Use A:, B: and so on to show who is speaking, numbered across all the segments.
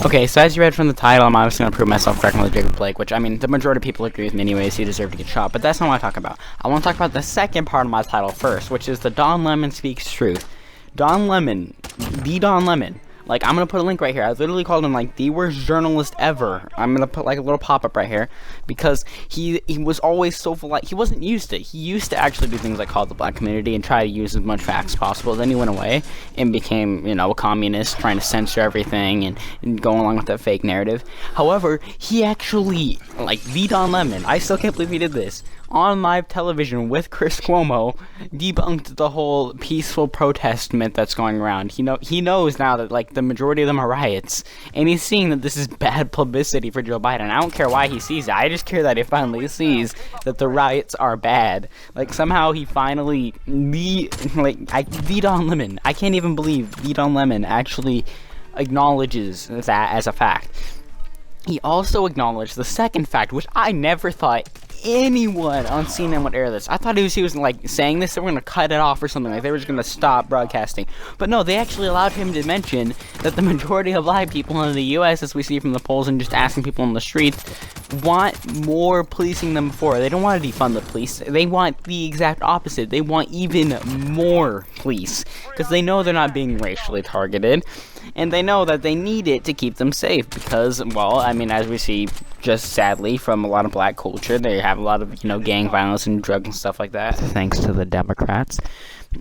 A: Okay, so as you read from the title, I'm obviously going to prove myself correct with Jacob Blake, which, I mean, the majority of people agree with me anyways, he deserved to get shot, but that's not what I talk about. I want to talk about the second part of my title first, which is the Don Lemon Speaks Truth. Don Lemon, the Don Lemon, like, I'm going to put a link right here. I literally called him, like, the worst journalist ever. I'm going to put, like, a little pop-up right here, because he was always so like, he wasn't used to it. He used to actually do things like call the black community and try to use as much facts as possible. Then he went away and became, you know, a communist, trying to censor everything and go along with that fake narrative. However, he actually, like, the Don Lemon, I still can't believe he did this, on live television with Chris Cuomo, debunked the whole peaceful protest myth that's going around. He knows now that, like, the majority of them are riots, and he's seeing that this is bad publicity for Joe Biden. I don't care why he sees it. I just care that he finally sees that the riots are bad. Like, somehow he finally, the Don Lemon, I can't even believe the Don Lemon actually acknowledges that as a fact. He also acknowledged the second fact, which I never thought anyone on CNN would air this. I thought he was like saying this, they were going to cut it off or something, like they were just going to stop broadcasting. But no, they actually allowed him to mention that the majority of black people in the US, as we see from the polls and just asking people on the streets, want more policing than before. They don't want to defund the police. They want the exact opposite. They want even more police, because they know they're not being racially targeted, and they know that they need it to keep them safe, because, well, I mean, as we see just sadly from a lot of black culture, they have a lot of, you know, gang violence and drugs and stuff like that, thanks to the Democrats.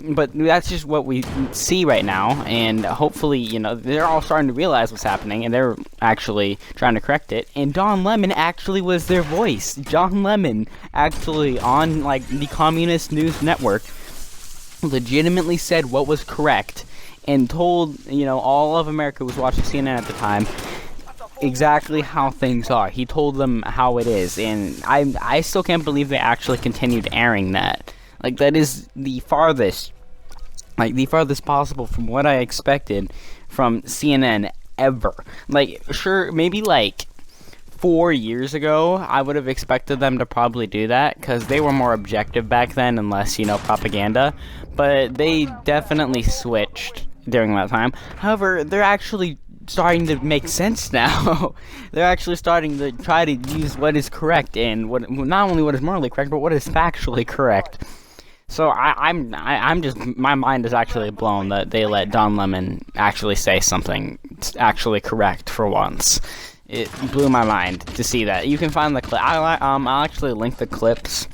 A: But that's just what we see right now, and hopefully, you know, they're all starting to realize what's happening, and they're actually trying to correct it, and Don Lemon actually was their voice. Don Lemon actually, on, like, the Communist News Network, legitimately said what was correct, and told, you know, all of America who was watching CNN at the time exactly how things are. He told them how it is, and I still can't believe they actually continued airing that. Like, that is the farthest possible from what I expected from CNN ever. Like, sure, maybe like 4 years ago, I would have expected them to probably do that, because they were more objective back then and less, you know, propaganda. But they definitely switched during that time. However, they're actually starting to make sense now. They're actually starting to try to use what is correct, and what, not only what is morally correct, but what is factually correct. So I'm just, my mind is actually blown that they let Don Lemon actually say something actually correct for once. It blew my mind to see that. You can find the clip. I'll actually link the clips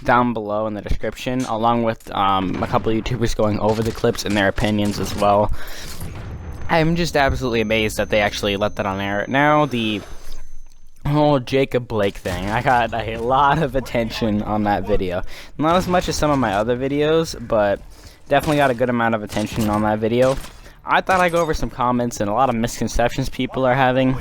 A: down below in the description, along with a couple of YouTubers going over the clips and their opinions as well. I'm just absolutely amazed that they actually let that on air. Now, the whole Jacob Blake thing, I got a lot of attention on that video. Not as much as some of my other videos, but definitely got a good amount of attention on that video. I thought I'd go over some comments and a lot of misconceptions people are having.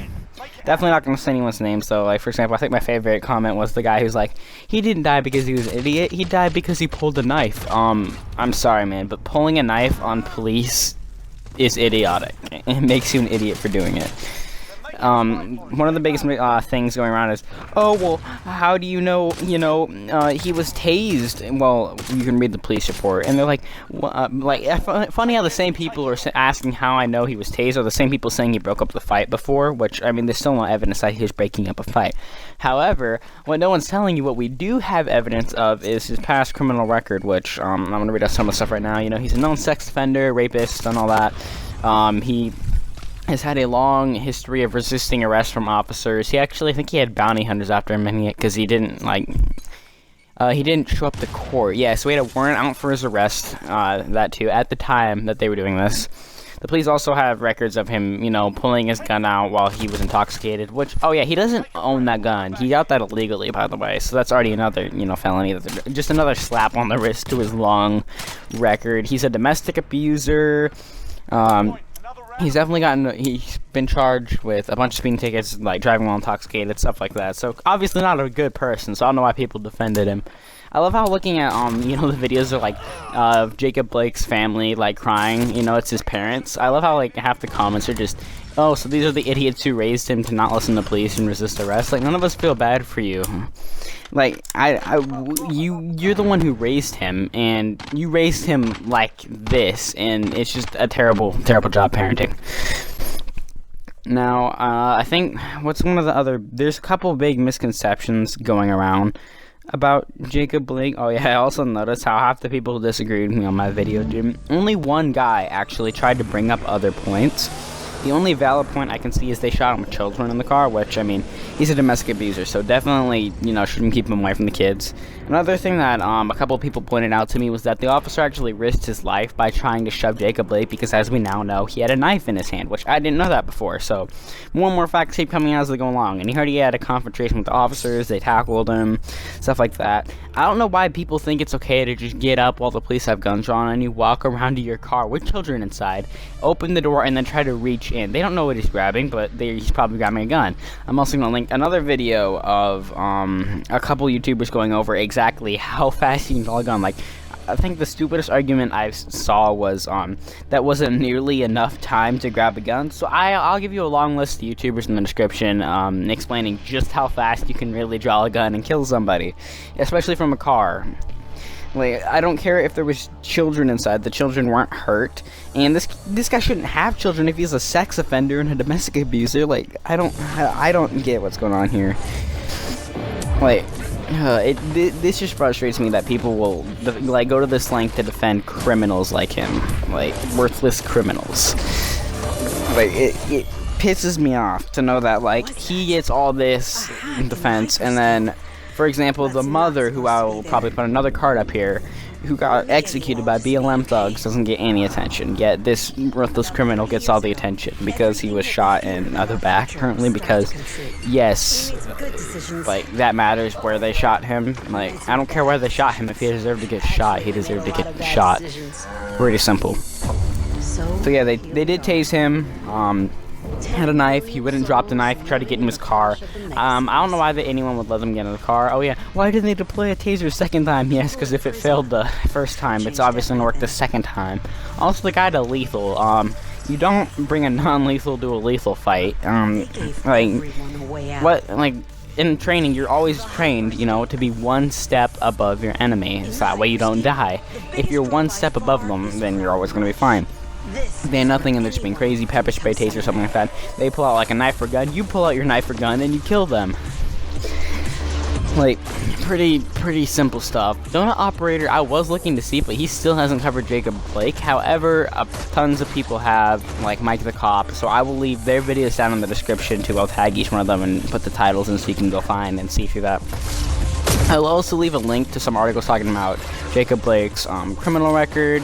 A: Definitely not going to say anyone's names, though. Like, for example, I think my favorite comment was the guy who's like, he didn't die because he was an idiot, he died because he pulled a knife. I'm sorry, man, but pulling a knife on police is idiotic. It makes you an idiot for doing it. One of the biggest things going around is, oh, well, how do you know, he was tased? Well, you can read the police report, and they're like, funny how the same people are asking how I know he was tased are the same people saying he broke up the fight before, which, I mean, there's still no evidence that he was breaking up a fight. However, what no one's telling you, what we do have evidence of, is his past criminal record, which, I'm gonna read out some of the stuff right now. You know, he's a known sex offender, rapist, and all that. He has had a long history of resisting arrest from officers. I think he had bounty hunters after him, because he didn't, he didn't show up to court. Yeah, so he had a warrant out for his arrest, that too, at the time that they were doing this. The police also have records of him, pulling his gun out while he was intoxicated, which, oh yeah, he doesn't own that gun. He got that illegally, by the way, so that's already another, felony. Just another slap on the wrist to his long record. He's a domestic abuser. He's been charged with a bunch of speeding tickets, like driving while intoxicated, stuff like that. So, obviously not a good person, so I don't know why people defended him. I love how looking at, the videos are, of Jacob Blake's family, crying, it's his parents. I love how, half the comments are just, oh, so these are the idiots who raised him to not listen to police and resist arrest. None of us feel bad for you. You're the one who raised him, and you raised him like this, and it's just a terrible, terrible job parenting. Now, I think what's one of the other, there's a couple big misconceptions going around about Jacob Blake. Oh yeah, I also noticed how half the people who disagreed with me on my video, dude, only one guy actually tried to bring up other points. The only valid point I can see is they shot him with children in the car, which, I mean, he's a domestic abuser, so definitely, you know, shouldn't keep him away from the kids. Another thing that a couple of people pointed out to me was that the officer actually risked his life by trying to shove Jacob Blake because, as we now know, he had a knife in his hand, which I didn't know that before, so more and more facts keep coming out as they go along. And he already had a confrontation with the officers, they tackled him, stuff like that. I don't know why people think it's okay to just get up while the police have guns drawn and you walk around to your car with children inside, open the door, and then try to reach in. They don't know what he's grabbing, but he's probably grabbing a gun. I'm also going to link another video of a couple YouTubers going over exactly how fast you can draw a gun. Like, I think the stupidest argument I saw was that wasn't nearly enough time to grab a gun. So I'll give you a long list of YouTubers in the description explaining just how fast you can really draw a gun and kill somebody, especially from a car. Like, I don't care if there was children inside, the children weren't hurt, and this guy shouldn't have children if he's a sex offender and a domestic abuser. Like, I don't get what's going on here. Like, this just frustrates me that people will like go to this length to defend criminals like him, like worthless criminals. Like, it pisses me off to know that, like, he gets all this defense, and then, for example, the mother, who I will probably put another card up here, who got executed by BLM thugs, doesn't get any attention, yet this worthless criminal gets all the attention because he was shot in the back, apparently, because, yes, like, that matters where they shot him. Like, I don't care where they shot him. If he deserved to get shot, he deserved to get shot. Pretty simple. So yeah, they did tase him. Had a knife. He wouldn't drop the knife. He tried to get in his car. I don't know why anyone would let him get in the car. Oh yeah, why didn't they deploy a taser a second time? Yes, because if it failed the first time, it's obviously gonna work the second time. Also, the guy had a lethal. You don't bring a non-lethal to a lethal fight. Like, in training, you're always trained, you know, to be one step above your enemy. So that way you don't die. If you're one step above them, then you're always gonna be fine. They had nothing, and they're just being crazy, pepper spray, taser, something like that. They pull out like a knife or gun, you pull out your knife or gun, and you kill them. Like, pretty simple stuff. Donut Operator, I was looking to see, but he still hasn't covered Jacob Blake. However, tons of people have, like Mike the Cop, so I will leave their videos down in the description too. I'll tag each one of them and put the titles in so you can go find and see through that. I'll also leave a link to some articles talking about Jacob Blake's criminal record,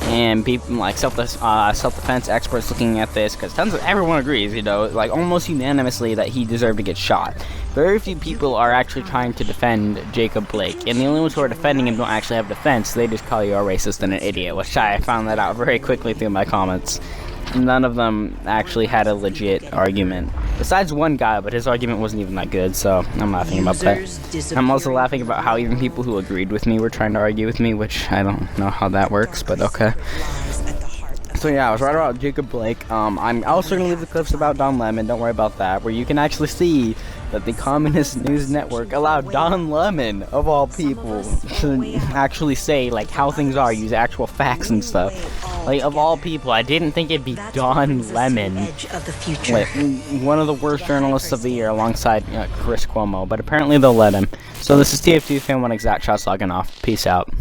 A: and people like self-defense experts looking at this, because everyone agrees, you know, like almost unanimously, that he deserved to get shot. Very few people are actually trying to defend Jacob Blake, and the only ones who are defending him don't actually have defense. They just call you a racist and an idiot, which I found that out very quickly through my comments. None of them actually had a legit argument. Besides one guy, but his argument wasn't even that good, so I'm laughing about that. I'm also laughing about how even people who agreed with me were trying to argue with me, which I don't know how that works, but okay. So yeah, I was right about Jacob Blake. I'm also going to leave the clips about Don Lemon, don't worry about that, where you can actually see that the Communist News Network allowed Don Lemon, of all people, to actually say, like, how things are, use actual facts and stuff. Like, of all people, I didn't think it'd be Don Lemon, like, one of the worst journalists of the year, alongside Chris Cuomo, but apparently they'll let him. So this is TF2 Fan 1 Exact Shots logging off. Peace out.